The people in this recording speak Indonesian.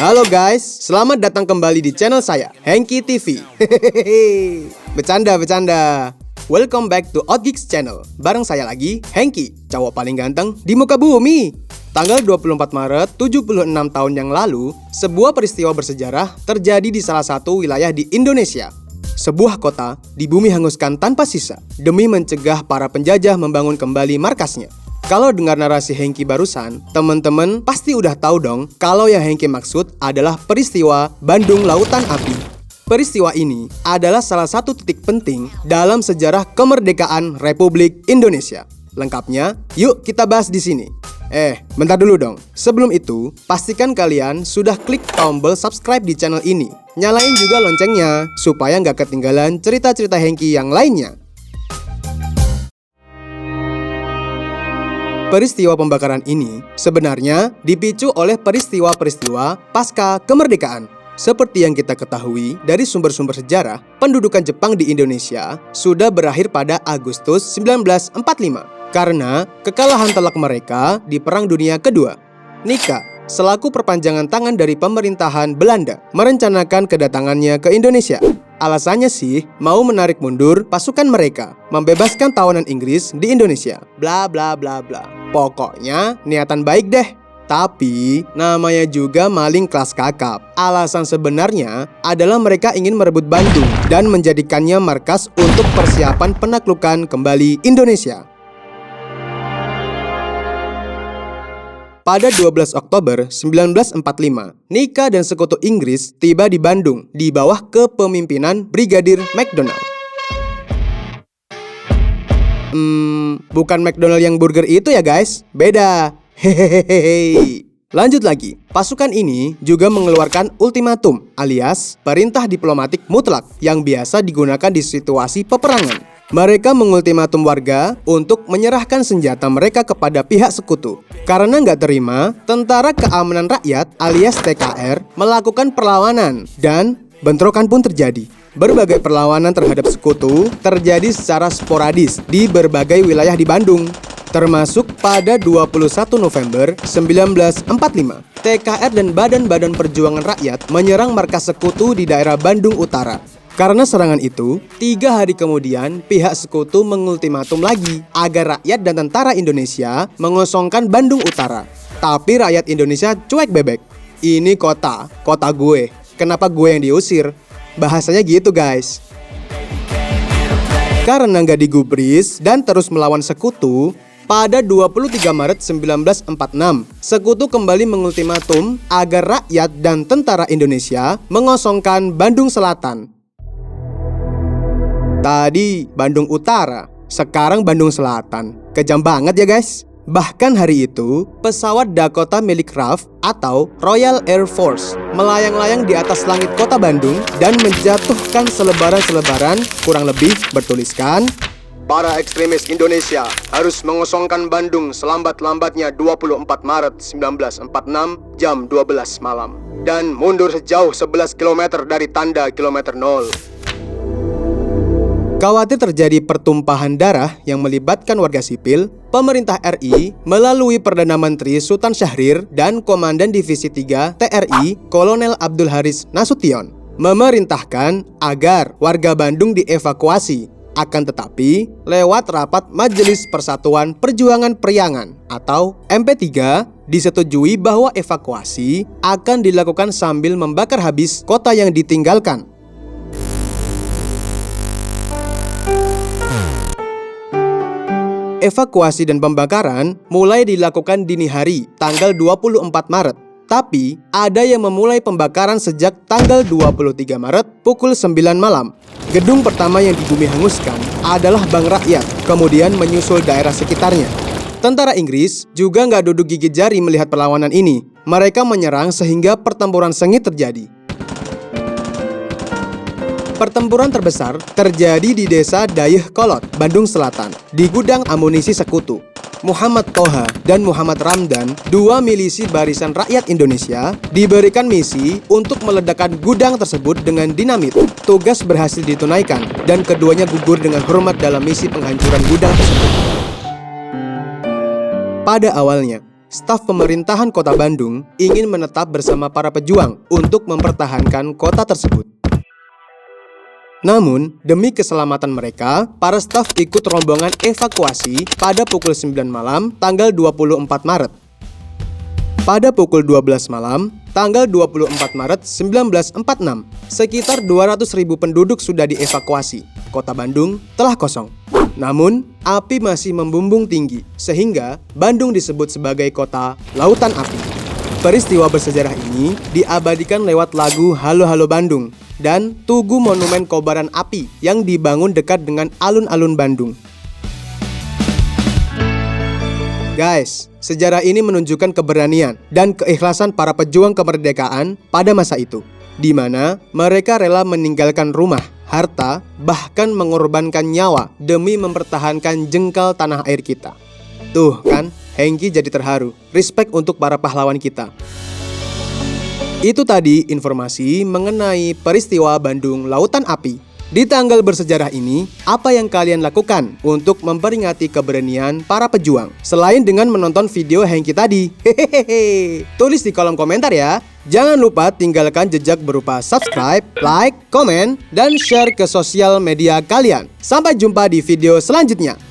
Halo guys, selamat datang kembali di channel saya, Hengki TV. Bercanda. Welcome back to Outgeeks Channel. Bareng saya lagi, Hengki, cowok paling ganteng di muka bumi. Tanggal 24 Maret, 76 tahun yang lalu, sebuah peristiwa bersejarah terjadi di salah satu wilayah di Indonesia. Sebuah kota di bumi hanguskan tanpa sisa demi mencegah para penjajah membangun kembali markasnya. Kalau dengar narasi Hengki barusan, teman-teman pasti udah tahu dong kalau yang Hengki maksud adalah peristiwa Bandung Lautan Api. Peristiwa ini adalah salah satu titik penting dalam sejarah kemerdekaan Republik Indonesia. Lengkapnya, yuk kita bahas di sini. Bentar dulu dong. Sebelum itu, pastikan kalian sudah klik tombol subscribe di channel ini. Nyalain juga loncengnya supaya nggak ketinggalan cerita-cerita Hengki yang lainnya. Peristiwa pembakaran ini sebenarnya dipicu oleh peristiwa-peristiwa pasca kemerdekaan. Seperti yang kita ketahui dari sumber-sumber sejarah, pendudukan Jepang di Indonesia sudah berakhir pada Agustus 1945 karena kekalahan telak mereka di Perang Dunia Kedua. Nika, selaku perpanjangan tangan dari pemerintahan Belanda, merencanakan kedatangannya ke Indonesia. Alasannya sih mau menarik mundur pasukan mereka, membebaskan tawanan Inggris di Indonesia. Bla bla bla bla. Pokoknya niatan baik deh. Tapi namanya juga maling kelas kakap. Alasan sebenarnya adalah mereka ingin merebut Bandung dan menjadikannya markas untuk persiapan penaklukan kembali Indonesia. Pada 12 Oktober 1945, Nika dan sekutu Inggris tiba di Bandung di bawah kepemimpinan Brigadir McDonald. Bukan McDonald yang burger itu ya guys, beda. Hehehe. Lanjut lagi, pasukan ini juga mengeluarkan ultimatum alias perintah diplomatik mutlak yang biasa digunakan di situasi peperangan. Mereka mengultimatum warga untuk menyerahkan senjata mereka kepada pihak sekutu. Karena nggak terima, Tentara Keamanan Rakyat alias TKR melakukan perlawanan dan bentrokan pun terjadi. Berbagai perlawanan terhadap sekutu terjadi secara sporadis di berbagai wilayah di Bandung. Termasuk pada 21 November 1945, TKR dan Badan-Badan Perjuangan Rakyat menyerang markas sekutu di daerah Bandung Utara. Karena serangan itu, 3 hari kemudian pihak sekutu mengultimatum lagi agar rakyat dan tentara Indonesia mengosongkan Bandung Utara. Tapi rakyat Indonesia cuek bebek. Ini kota gue. Kenapa gue yang diusir? Bahasanya gitu guys. Karena nggak digubris dan terus melawan sekutu, pada 23 Maret 1946, sekutu kembali mengultimatum agar rakyat dan tentara Indonesia mengosongkan Bandung Selatan. Tadi Bandung Utara, sekarang Bandung Selatan. Kejam banget ya guys. Bahkan hari itu, pesawat Dakota milik RAF atau Royal Air Force melayang-layang di atas langit kota Bandung dan menjatuhkan selebaran-selebaran kurang lebih bertuliskan, "Para ekstremis Indonesia harus mengosongkan Bandung selambat-lambatnya 24 Maret 1946 jam 12 malam. Dan mundur sejauh 11 km dari tanda kilometer 0. Khawatir terjadi pertumpahan darah yang melibatkan warga sipil, pemerintah RI melalui Perdana Menteri Sultan Syahrir dan Komandan Divisi 3 TRI Kolonel Abdul Haris Nasution memerintahkan agar warga Bandung dievakuasi. Akan tetapi, lewat rapat Majelis Persatuan Perjuangan Priangan atau MP3, disetujui bahwa evakuasi akan dilakukan sambil membakar habis kota yang ditinggalkan. Evakuasi dan pembakaran mulai dilakukan dini hari, tanggal 24 Maret. Tapi, ada yang memulai pembakaran sejak tanggal 23 Maret pukul 9 malam. Gedung pertama yang di bumi hanguskan adalah Bank Rakyat, kemudian menyusul daerah sekitarnya. Tentara Inggris juga nggak duduk gigit jari melihat perlawanan ini. Mereka menyerang sehingga pertempuran sengit terjadi. Pertempuran terbesar terjadi di desa Dayeh Kolot, Bandung Selatan, di gudang amunisi sekutu. Muhammad Toha dan Muhammad Ramdan, 2 milisi Barisan Rakyat Indonesia, diberikan misi untuk meledakkan gudang tersebut dengan dinamit. Tugas berhasil ditunaikan dan keduanya gugur dengan hormat dalam misi penghancuran gudang tersebut. Pada awalnya, staf pemerintahan Kota Bandung ingin menetap bersama para pejuang untuk mempertahankan kota tersebut. Namun, demi keselamatan mereka, para staf ikut rombongan evakuasi pada pukul 9 malam tanggal 24 Maret. Pada pukul 12 malam, tanggal 24 Maret 1946, sekitar 200.000 penduduk sudah dievakuasi. Kota Bandung telah kosong. Namun, api masih membumbung tinggi, sehingga Bandung disebut sebagai kota lautan api. Peristiwa bersejarah ini diabadikan lewat lagu Halo Halo Bandung dan Tugu Monumen Kobaran Api yang dibangun dekat dengan alun-alun Bandung. Guys, sejarah ini menunjukkan keberanian dan keikhlasan para pejuang kemerdekaan pada masa itu, di mana mereka rela meninggalkan rumah, harta, bahkan mengorbankan nyawa demi mempertahankan jengkal tanah air kita. Tuh kan, Hengki jadi terharu. Respect untuk para pahlawan kita. Itu tadi informasi mengenai peristiwa Bandung Lautan Api. Di tanggal bersejarah ini, apa yang kalian lakukan untuk memperingati keberanian para pejuang? Selain dengan menonton video Hengki tadi. Hehehe. Tulis di kolom komentar ya. Jangan lupa tinggalkan jejak berupa subscribe, like, komen, dan share ke sosial media kalian. Sampai jumpa di video selanjutnya.